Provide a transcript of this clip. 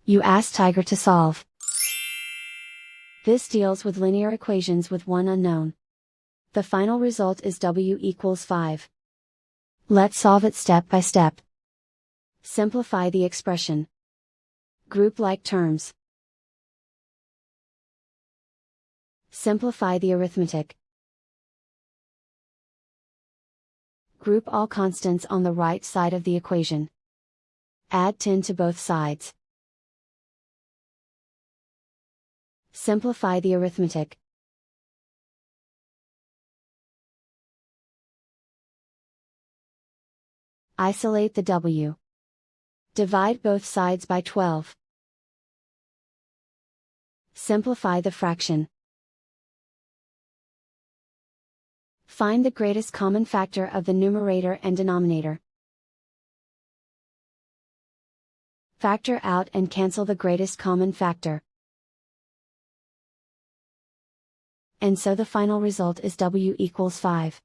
You ask Tiger to solve. This deals with linear equations with one unknown. The final result is w equals 5. Let's solve it step by step. Simplify the expression. Group like terms. Simplify the arithmetic. Group all constants on the right side of the equation. Add 10 to both sides. Simplify the arithmetic. Isolate the w. Divide both sides by 12. Simplify the fraction. Find the greatest common factor of the numerator and denominator. Factor out and cancel the greatest common factor. And so the final result is w equals 5.